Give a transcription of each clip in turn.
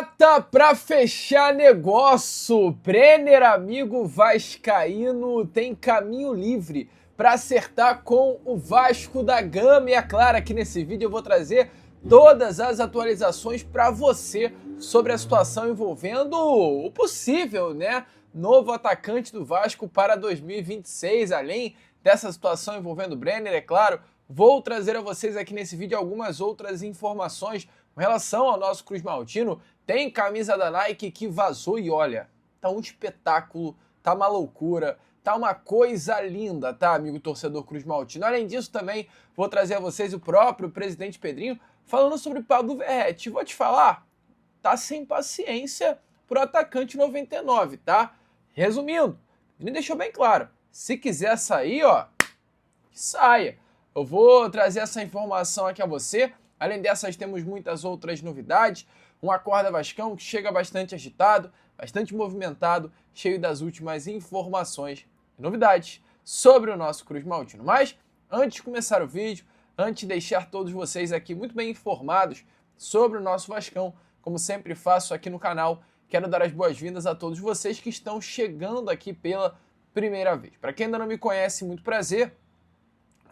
Data para fechar negócio. Brenner, amigo vascaíno, tem caminho livre para acertar com o Vasco da Gama. E é claro, aqui nesse vídeo eu vou trazer todas as atualizações para você sobre a situação envolvendo o possível, novo atacante do Vasco para 2026. Além dessa situação envolvendo o Brenner, é claro, vou trazer a vocês aqui nesse vídeo algumas outras informações com relação ao nosso Cruz Maltino. Tem camisa da Nike que vazou e olha, tá um espetáculo, tá uma loucura, tá uma coisa linda, tá, amigo torcedor Cruz Maltino? Além disso, também vou trazer a vocês o próprio presidente Pedrinho falando sobre Pablo Verratti. Vou te falar, tá sem paciência pro atacante 99, tá? Resumindo, ele deixou bem claro, se quiser sair, ó, saia. Eu vou trazer essa informação aqui a você. Além dessas, temos muitas outras novidades. Um Acorda Vascão que chega bastante agitado, bastante movimentado, cheio das últimas informações e novidades sobre o nosso Cruz Maltino. Mas, antes de começar o vídeo, antes de deixar todos vocês aqui muito bem informados sobre o nosso Vascão, como sempre faço aqui no canal, quero dar as boas-vindas a todos vocês que estão chegando aqui pela primeira vez. Para quem ainda não me conhece, muito prazer.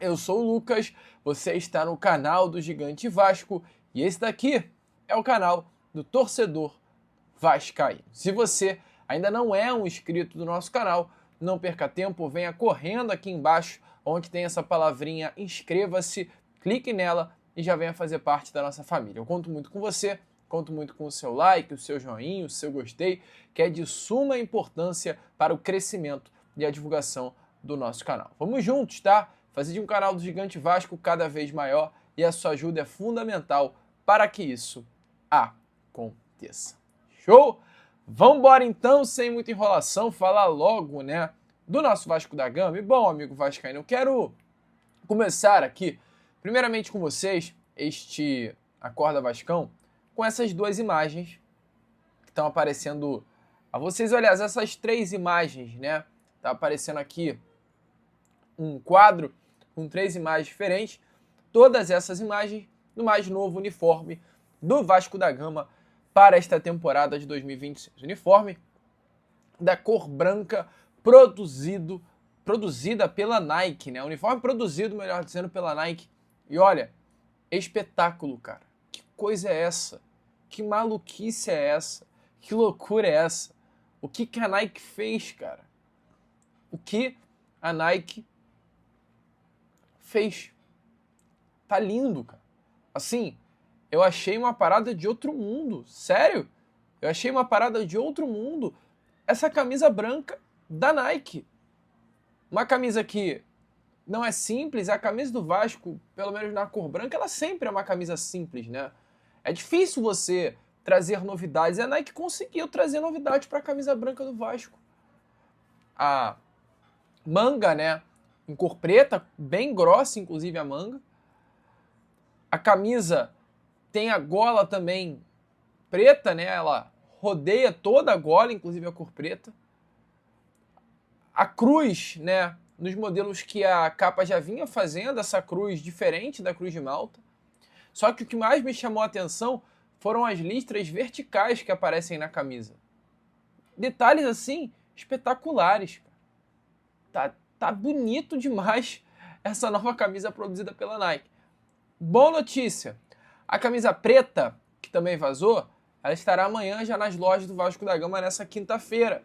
Eu sou o Lucas, você está no canal do Gigante Vasco e esse daqui é o canal do torcedor vascaíno. Se você ainda não é um inscrito do nosso canal, não perca tempo, venha correndo aqui embaixo, onde tem essa palavrinha inscreva-se, clique nela e já venha fazer parte da nossa família. Eu conto muito com você, conto muito com o seu like, o seu joinha, o seu gostei, que é de suma importância para o crescimento e a divulgação do nosso canal. Vamos juntos, tá? Fazer de um canal do Gigante Vasco cada vez maior e a sua ajuda é fundamental para que isso aconteça. Show? Vamos embora então, sem muita enrolação, falar logo, do nosso Vasco da Gama. E bom, amigo vascaíno, eu quero começar aqui, primeiramente com vocês, este Acorda Vascão, com essas duas imagens que estão aparecendo a vocês. Aliás, essas três imagens, tá aparecendo aqui um quadro com três imagens diferentes, todas essas imagens do mais novo uniforme do Vasco da Gama para esta temporada de 2026. Uniforme da cor branca produzida pela Nike, Uniforme produzido, melhor dizendo, pela Nike. E olha, espetáculo, cara. Que coisa é essa? Que maluquice é essa? Que loucura é essa? O que a Nike fez, cara? O que a Nike fez? Tá lindo, cara. Assim, eu achei uma parada de outro mundo. Sério? Eu achei uma parada de outro mundo. Essa camisa branca da Nike. Uma camisa que não é simples. A camisa do Vasco, pelo menos na cor branca, ela sempre é uma camisa simples, É difícil você trazer novidades. E a Nike conseguiu trazer novidades para a camisa branca do Vasco. A manga, em cor preta, bem grossa, inclusive a manga. A camisa tem a gola também preta, Ela rodeia toda a gola, inclusive a cor preta. A cruz, nos modelos que a capa já vinha fazendo, essa cruz diferente da cruz de Malta. Só que o que mais me chamou a atenção foram as listras verticais que aparecem na camisa. Detalhes, assim, espetaculares. Tá bonito demais essa nova camisa produzida pela Nike. Boa notícia, a camisa preta, que também vazou, ela estará amanhã já nas lojas do Vasco da Gama nessa quinta-feira.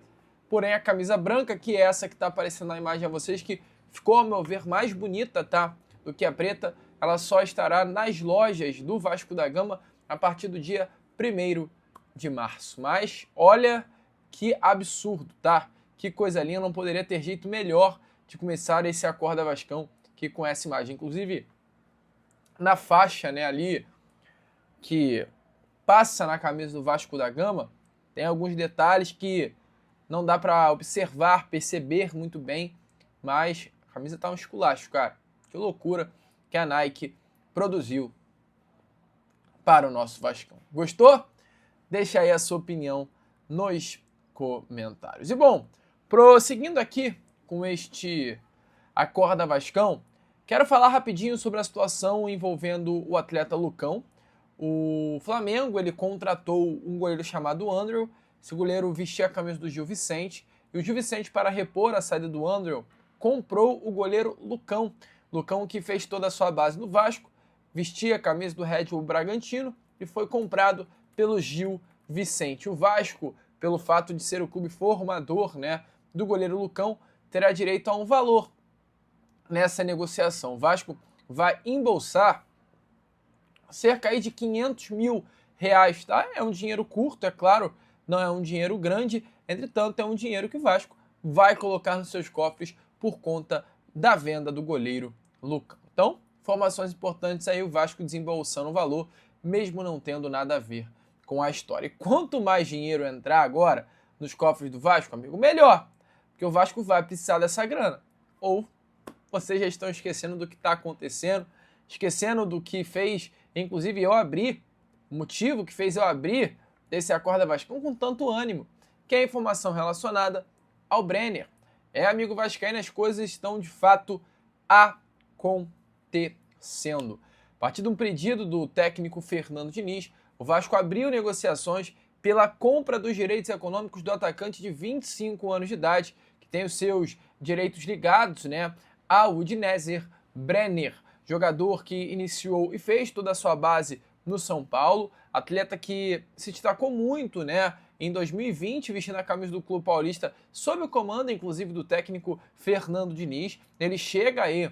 Porém, a camisa branca, que é essa que está aparecendo na imagem a vocês, que ficou, ao meu ver, mais bonita, do que a preta, ela só estará nas lojas do Vasco da Gama a partir do dia 1º de março. Mas, olha que absurdo, Que coisa linda, não poderia ter jeito melhor de começar esse Acorda Vascão que com essa imagem. Inclusive, na faixa, ali, que passa na camisa do Vasco da Gama, tem alguns detalhes que não dá para observar, perceber muito bem, mas a camisa tá um esculacho, cara. Que loucura que a Nike produziu para o nosso Vascão. Gostou? Deixa aí a sua opinião nos comentários. E bom, prosseguindo aqui com este Acorda Vascão, quero falar rapidinho sobre a situação envolvendo o atleta Lucão. o Flamengo ele contratou um goleiro chamado André. Esse goleiro vestia a camisa do Gil Vicente. E o Gil Vicente, para repor a saída do André, comprou o goleiro Lucão. Lucão que fez toda a sua base no Vasco, vestia a camisa do Red Bull Bragantino e foi comprado pelo Gil Vicente. O Vasco, pelo fato de ser o clube formador, né, do goleiro Lucão, terá direito a um valor nessa negociação. O Vasco vai embolsar cerca aí de 500 mil reais, tá? É um dinheiro curto, é claro, não é um dinheiro grande, entretanto é um dinheiro que o Vasco vai colocar nos seus cofres por conta da venda do goleiro Lucão. Então, informações importantes aí, o Vasco desembolsando o valor, mesmo não tendo nada a ver com a história. E quanto mais dinheiro entrar agora nos cofres do Vasco, amigo, melhor, porque o Vasco vai precisar dessa grana. Ou vocês já estão esquecendo do que está acontecendo, esquecendo do que fez, inclusive eu abrir, o motivo que fez eu abrir esse Acorda Vascão com tanto ânimo, que é a informação relacionada ao Brenner. Amigo vascaíno, as coisas estão de fato acontecendo. A partir de um pedido do técnico Fernando Diniz, o Vasco abriu negociações pela compra dos direitos econômicos do atacante de 25 anos de idade, que tem os seus direitos ligados, né, ao Udinese, Brenner, jogador que iniciou e fez toda a sua base no São Paulo, atleta que se destacou muito, né, em 2020, vestindo a camisa do Clube Paulista, sob o comando, inclusive, do técnico Fernando Diniz. Ele chega aí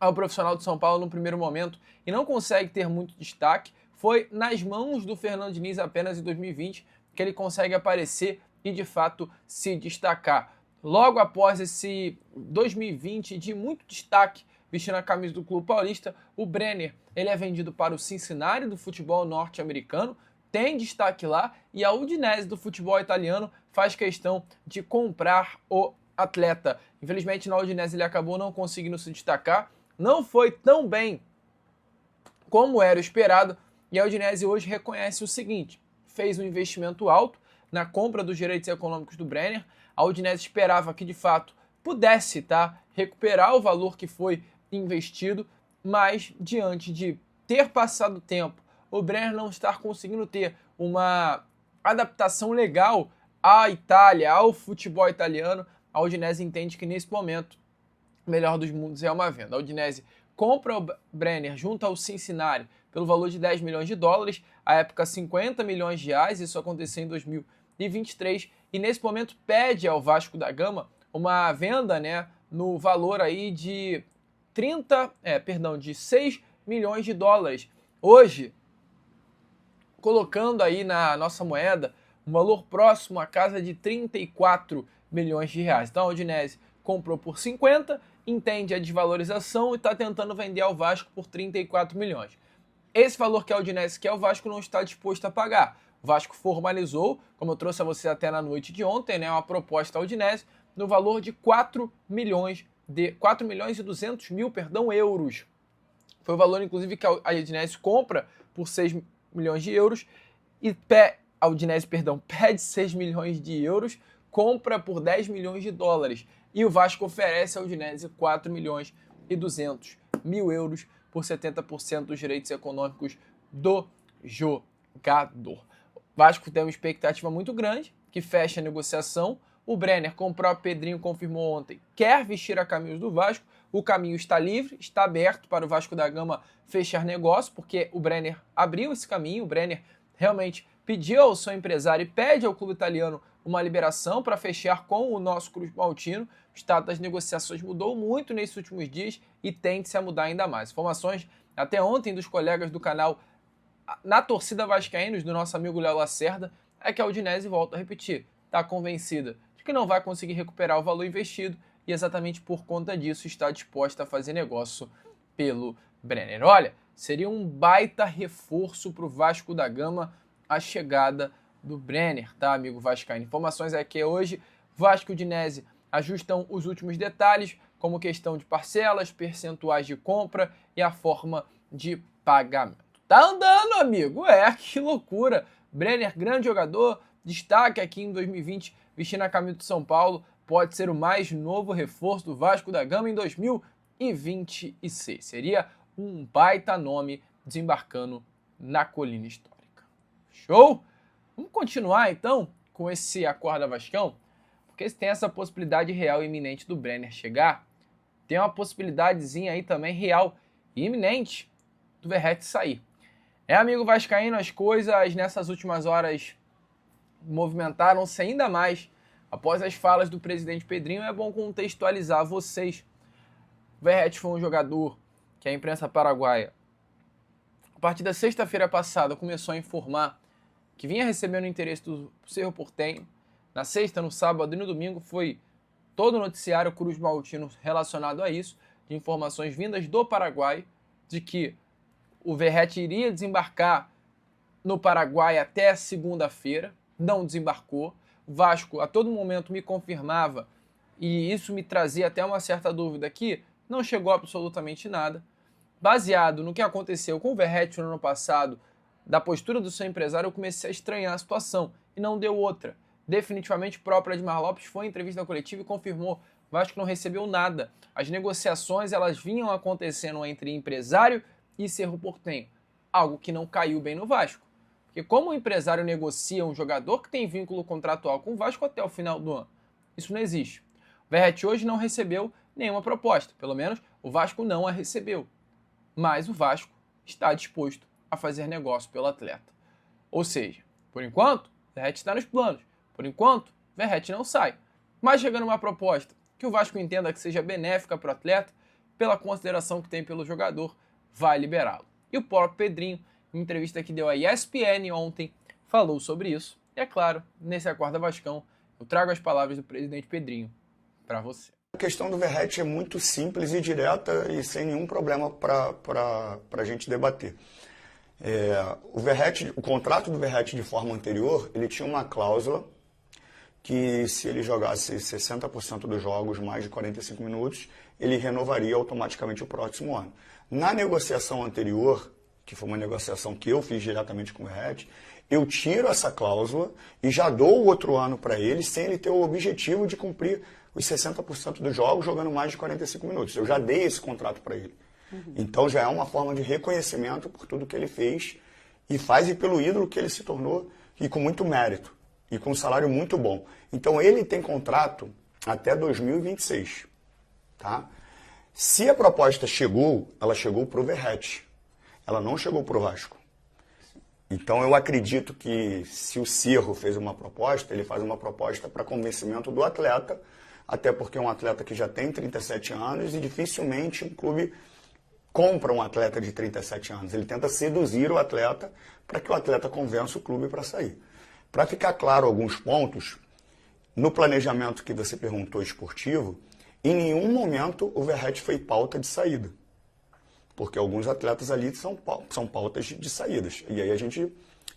ao profissional de São Paulo no primeiro momento e não consegue ter muito destaque. Foi nas mãos do Fernando Diniz apenas em 2020 que ele consegue aparecer e, de fato, se destacar. Logo após esse 2020 de muito destaque, vestindo a camisa do Clube Paulista, o Brenner ele é vendido para o Cincinnati do futebol norte-americano, tem destaque lá, e a Udinese do futebol italiano faz questão de comprar o atleta. Infelizmente, na Udinese ele acabou não conseguindo se destacar, não foi tão bem como era esperado, e a Udinese hoje reconhece o seguinte: fez um investimento alto na compra dos direitos econômicos do Brenner. A Udinese esperava que de fato pudesse recuperar o valor que foi investido, mas diante de ter passado o tempo, o Brenner não estar conseguindo ter uma adaptação legal à Itália, ao futebol italiano, a Udinese entende que nesse momento o melhor dos mundos é uma venda. A Udinese compra o Brenner junto ao Cincinnati pelo valor de 10 milhões de dólares, à época 50 milhões de reais, isso aconteceu em 2023, e nesse momento pede ao Vasco da Gama uma venda, né, no valor aí de 6 milhões de dólares. Hoje, colocando aí na nossa moeda, um valor próximo à casa de 34 milhões de reais. Então a Udinese comprou por 50, entende a desvalorização e está tentando vender ao Vasco por 34 milhões. Esse valor que a Udinese quer, o Vasco não está disposto a pagar. O Vasco formalizou, como eu trouxe a você até na noite de ontem, né, uma proposta à Udinese no valor de 4 milhões e 200 mil, euros. Foi o valor, inclusive, que a Udinese compra por 6 milhões de euros e a Udinese, pede 6 milhões de euros, compra por 10 milhões de dólares. E o Vasco oferece à Udinese 4 milhões e 200 mil euros por 70% dos direitos econômicos do jogador. O Vasco tem uma expectativa muito grande, que fecha a negociação. O Brenner, como o próprio Pedrinho confirmou ontem, quer vestir a camisa do Vasco. O caminho está livre, está aberto para o Vasco da Gama fechar negócio, porque o Brenner abriu esse caminho, o Brenner realmente pediu ao seu empresário e pede ao clube italiano uma liberação para fechar com o nosso Cruz Maltino. O estado das negociações mudou muito nesses últimos dias e tende-se a mudar ainda mais. Informações até ontem dos colegas do canal Na Torcida Vascaínos, do nosso amigo Léo Lacerda, é que a Udinese, volta a repetir, está convencida de que não vai conseguir recuperar o valor investido e exatamente por conta disso está disposta a fazer negócio pelo Brenner. Olha, seria um baita reforço para o Vasco da Gama a chegada do Brenner, tá, amigo vascaíno? Informações aqui hoje: Vasco e Udinese ajustam os últimos detalhes, como questão de parcelas, percentuais de compra e a forma de pagamento. Tá andando, amigo? Que loucura! Brenner, grande jogador, destaque aqui em 2020, vestindo a camisa do São Paulo, pode ser o mais novo reforço do Vasco da Gama em 2026. Seria um baita nome desembarcando na colina histórica. Show? Vamos continuar então com esse Acorda Vascão, porque se tem essa possibilidade real e iminente do Brenner chegar, tem uma possibilidadezinha aí também real e iminente do Verratti sair. Amigo vascaíno, as coisas nessas últimas horas movimentaram-se ainda mais após as falas do presidente Pedrinho. É bom contextualizar vocês. O Verratti foi um jogador que a imprensa paraguaia, a partir da sexta-feira passada, começou a informar que vinha recebendo o interesse do Cerro Porteño. Na sexta, no sábado e no domingo foi todo o noticiário Cruz Maltino relacionado a isso, de informações vindas do Paraguai, de que o Verratti iria desembarcar no Paraguai até segunda-feira, não desembarcou. O Vasco a todo momento me confirmava, e isso me trazia até uma certa dúvida que não chegou absolutamente nada. Baseado no que aconteceu com o Verratti no ano passado, da postura do seu empresário, eu comecei a estranhar a situação, e não deu outra. Definitivamente o próprio Edmar Lopes foi em entrevista coletiva e confirmou: o Vasco não recebeu nada. As negociações elas vinham acontecendo entre empresário e Cerro Porteño, algo que não caiu bem no Vasco. Porque como o empresário negocia um jogador que tem vínculo contratual com o Vasco até o final do ano? Isso não existe. O Verratti hoje não recebeu nenhuma proposta, pelo menos o Vasco não a recebeu. Mas o Vasco está disposto a fazer negócio pelo atleta. Ou seja, por enquanto, o Verratti está nos planos. Por enquanto, o Verratti não sai. Mas chegando uma proposta que o Vasco entenda que seja benéfica para o atleta, pela consideração que tem pelo jogador, vai liberá-lo. E o próprio Pedrinho, em entrevista que deu à ESPN ontem, falou sobre isso. E é claro, nesse Acorda Vascão, eu trago as palavras do presidente Pedrinho para você. A questão do Verratti é muito simples e direta e sem nenhum problema para a gente debater. O contrato do Verratti de forma anterior, ele tinha uma cláusula que se ele jogasse 60% dos jogos, mais de 45 minutos, ele renovaria automaticamente o próximo ano. Na negociação anterior, que foi uma negociação que eu fiz diretamente com o Verratti, eu tiro essa cláusula e já dou o outro ano para ele, sem ele ter o objetivo de cumprir os 60% dos jogos jogando mais de 45 minutos. Eu já dei esse contrato para ele. Então já é uma forma de reconhecimento por tudo que ele fez e faz e pelo ídolo que ele se tornou e com muito mérito e com um salário muito bom. Então ele tem contrato até 2026. Tá? Se a proposta chegou, ela chegou para o Verratti. Ela não chegou para o Vasco. Então eu acredito que se o Cerro fez uma proposta, ele faz uma proposta para convencimento do atleta, até porque é um atleta que já tem 37 anos e dificilmente um clube compra um atleta de 37 anos. Ele tenta seduzir o atleta para que o atleta convença o clube para sair. Para ficar claro alguns pontos, no planejamento que você perguntou esportivo, em nenhum momento o Verratti foi pauta de saída. Porque alguns atletas ali são pautas de saídas. E aí a gente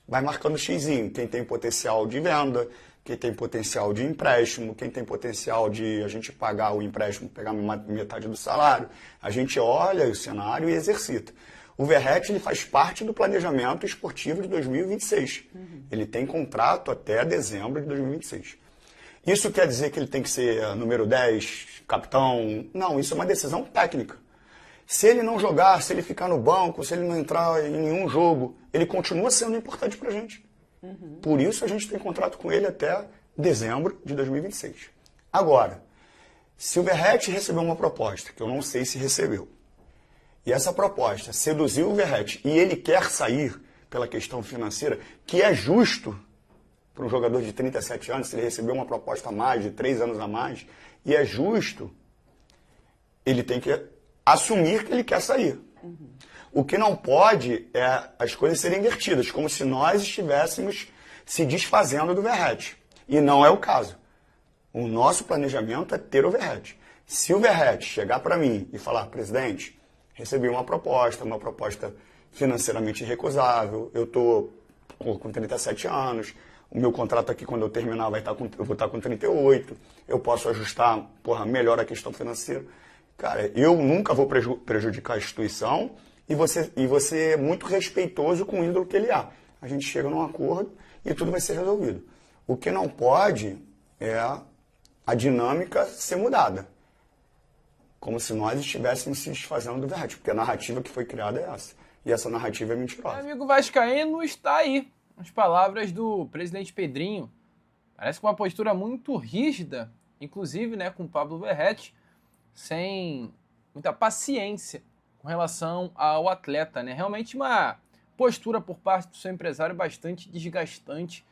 vai marcando xizinho. Quem tem potencial de venda, quem tem potencial de empréstimo, quem tem potencial de a gente pagar o empréstimo, pegar metade do salário. A gente olha o cenário e exercita. O Verratti ele faz parte do planejamento esportivo de 2026. Ele tem contrato até dezembro de 2026. Isso quer dizer que ele tem que ser número 10, capitão? Não, isso é uma decisão técnica. Se ele não jogar, se ele ficar no banco, se ele não entrar em nenhum jogo, ele continua sendo importante para a gente. Por isso a gente tem contrato com ele até dezembro de 2026. Agora, se o Verratti recebeu uma proposta, que eu não sei se recebeu, e essa proposta seduziu o Verratti e ele quer sair pela questão financeira, que é justo para um jogador de 37 anos, se ele recebeu uma proposta a mais, de 3 anos a mais, e é justo, ele tem que assumir que ele quer sair. O que não pode é as coisas serem invertidas, como se nós estivéssemos se desfazendo do Verratti. E não é o caso. O nosso planejamento é ter o Verratti. Se o Verratti chegar para mim e falar, presidente, recebi uma proposta financeiramente irrecusável, eu estou com 37 anos, o meu contrato aqui, quando eu terminar, eu vou estar com 38, eu posso ajustar melhor a questão financeira. Cara, eu nunca vou prejudicar a instituição e você é muito respeitoso com o ídolo que ele é. A gente chega num acordo e tudo vai ser resolvido. O que não pode é a dinâmica ser mudada. Como se nós estivéssemos se desfazendo do Verratti, porque a narrativa que foi criada é essa. E essa narrativa é mentirosa. Meu amigo vascaíno está aí. As palavras do presidente Pedrinho. Parece com uma postura muito rígida, inclusive, né, com o Pablo Verratti, sem muita paciência com relação ao atleta, né? Realmente uma postura por parte do seu empresário bastante desgastante.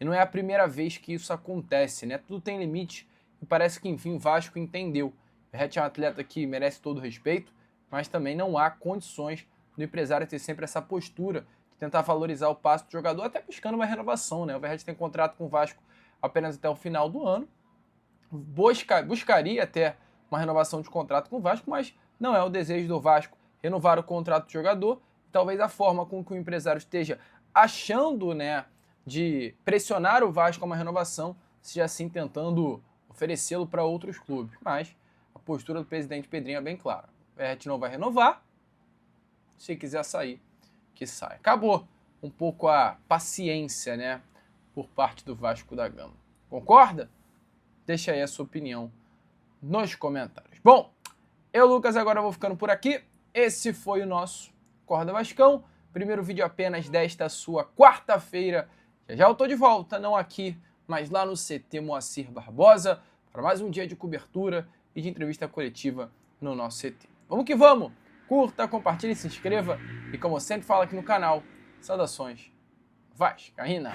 E não é a primeira vez que isso acontece, né? Tudo tem limite e parece que, enfim, o Vasco entendeu. O Verratti é um atleta que merece todo o respeito, mas também não há condições do empresário ter sempre essa postura de tentar valorizar o passe do jogador, até buscando uma renovação, né? O Verratti tem contrato com o Vasco apenas até o final do ano. Buscaria até uma renovação de contrato com o Vasco, mas não é o desejo do Vasco renovar o contrato do jogador. Talvez a forma com que o empresário esteja achando, né, de pressionar o Vasco a uma renovação, seja assim tentando oferecê-lo para outros clubes. Mas a postura do presidente Pedrinho é bem clara. O Verratti não vai renovar. Se quiser sair, que saia. Acabou um pouco a paciência, né, por parte do Vasco da Gama. Concorda? Deixa aí a sua opinião nos comentários. Bom, eu, Lucas, agora vou ficando por aqui. Esse foi o nosso Corda Vascão. Primeiro vídeo apenas desta sua quarta-feira. Já eu tô de volta, não aqui, mas lá no CT Moacir Barbosa, para mais um dia de cobertura e de entrevista coletiva no nosso CT. Vamos que vamos! Curta, compartilhe, se inscreva e, como eu sempre falo aqui no canal, saudações vascaínas!